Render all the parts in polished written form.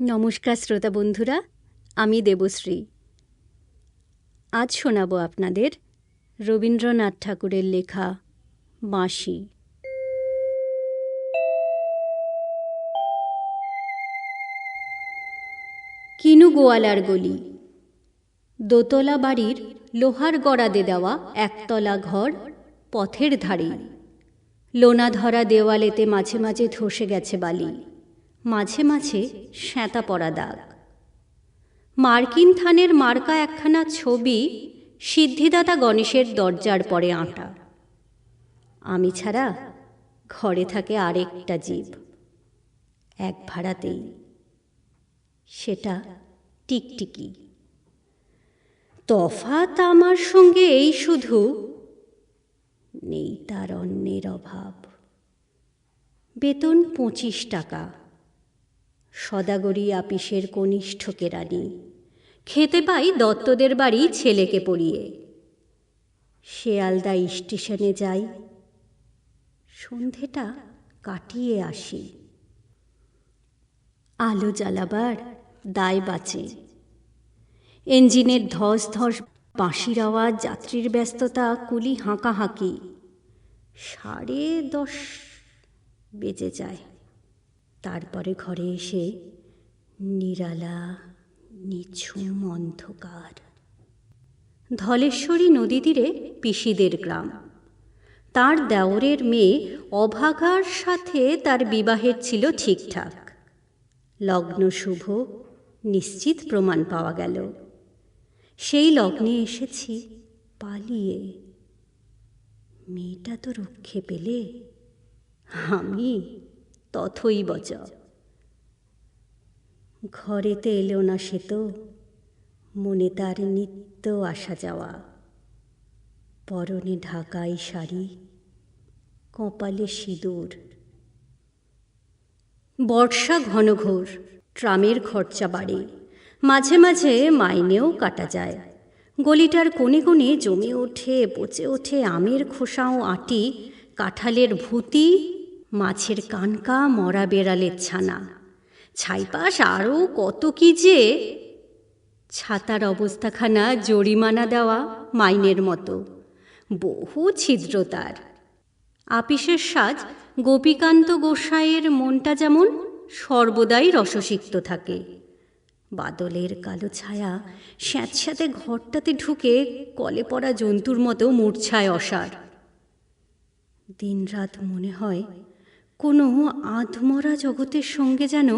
নমস্কার শ্রোতা বন্ধুরা, আমি দেবশ্রী। আজ শোনাব আপনাদের রবীন্দ্রনাথ ঠাকুরের লেখা বাঁশি। কিনু গোয়ালার গলি। দোতলা বাড়ির লোহার গড়াদে দেওয়া একতলা ঘর পথের ধারে। লোনা ধরা দেওয়ালেতে মাঝে মাঝে ধসে গেছে বালি, মাঝে মাঝে শ্যাঁতা পড়া দাগ। মার্কিন থানের মার্কা একখানা ছবি সিদ্ধিদাতা গণেশের দরজার পরে আঁটা। আমি ছাড়া ঘরে থাকে আরেকটা জীব, এক ভাড়াতেই, সেটা টিকটিকি। তফাৎ আমার সঙ্গে এই শুধু, নেই তার অন্যের অভাব। বেতন 25 টাকা, সদাগরি আপিসের কনিষ্ঠ কেরানি। খেতে পাই দত্তদের বাড়ি ছেলেকে পড়িয়ে। শেয়ালদা স্টেশনে যাই, সন্ধেটা কাটিয়ে আসি। আলো জ্বালাবার দায় বাঁচে। ইঞ্জিনের ধস ধস বাঁশির আওয়াজ, যাত্রীর ব্যস্ততা, কুলি হাঁকাহাঁকি। 10:30 বেজে যায়। তারপরে ঘরে এসে নিরালা নিঝুম অন্ধকার। ধলেশ্বরী নদী তীরে পিসিদের গ্রাম। তার দেওরের মেয়ে অভাগার সাথে তার বিবাহের ছিল ঠিকঠাক। লগ্ন শুভ, নিশ্চিত প্রমাণ পাওয়া গেল। সেই লগ্নে এসেছি পালিয়ে। মেয়েটা তো রক্ষে পেলে, আমি তথই বচ। ঘরেতে এলো না সে তো, মনে তার নিত্য আসা যাওয়া। পরনে ঢাকাই শাড়ি, কপালে সিঁদুর। বর্ষা ঘনঘোর, ট্রামের খরচা বাড়ে, মাঝে মাঝে মাইনেও কাটা যায়। গলিটার কোণে কোণে জমে ওঠে, পচে ওঠে আমের খোসাও আঁটি, কাঁঠালের ভুতি, মাছের কানকা, মরা বেড়ালের ছানা, ছাইপাশ আরও কত কি যে। ছাতার অবস্থাখানা জরিমানা দেওয়া মাইনের মতো, বহু ছিদ্র তার। আপিসের সাজ গোপীকান্ত গোসাইয়ের মনটা যেমন সর্বদাই রসসিক্ত থাকে। বাদলের কালো ছায়া স্যাঁতস্যাঁতে ঘরটাতে ঢুকে কলে পড়া জন্তুর মতো মূর্ছায় অসার। দিনরাত মনে হয় কোনো আধমরা জগতের সঙ্গে যেন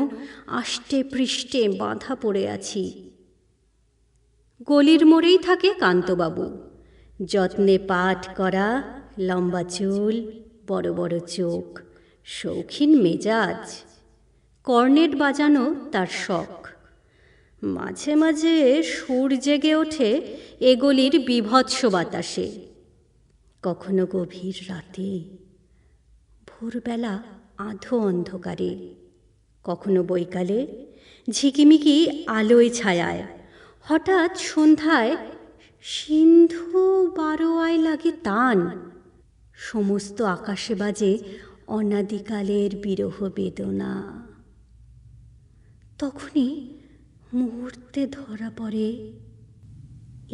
আষ্টে পৃষ্ঠে বাঁধা পড়ে আছি। গলির মোড়েই থাকে কান্তবাবু, যত্নে পাঠ করা, লম্বা চুল, বড় বড় চোখ, শৌখিন মেজাজ। কর্নেট বাজানো তার শখ। মাঝে মাঝে সুর জেগে ওঠে এ গলির বীভৎস বাতাসে। কখনো গভীর রাতে, ভোরবেলা আধো অন্ধকারে, কখনো বৈকালে ঝিকিমিকি আলোয় ছায়ায়। হঠাৎ সন্ধ্যায় সিন্ধু বারোয়ায় লাগে তান। সমস্ত আকাশে বাজে অনাদিকালের বিরহ বেদনা। তখনই মুহূর্তে ধরা পড়ে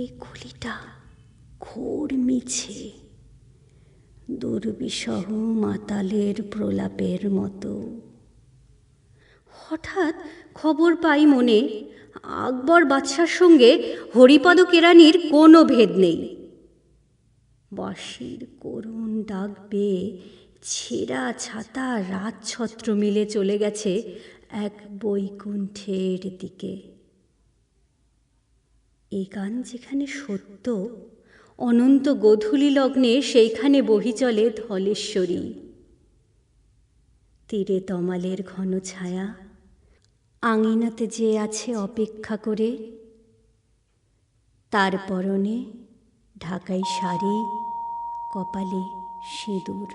এ গলিটা ঘোর মিছে, দুর্বিষহ মাতালের প্রলাপের মতো। হঠাৎ খবর পাই মনে, আকবর বাদশার সঙ্গে হরিপদ কেরানির কোনো ভেদ নেই। বাঁশির করুণ ডাক পেয়ে ছেঁড়া ছাতা রাতছত্র মিলে চলে গেছে এক বৈকুণ্ঠের দিকে। এই গান যেখানে সত্য, অনন্ত গোধূলি লগ্নে সেইখানে বহি চলে ধলেশ্বরী। তীরে তমালের ঘন ছায়া, আঙিনাতে যে আছে অপেক্ষা করে। তার পরনে ঢাকাই শাড়ি, কপালে সিঁদুর।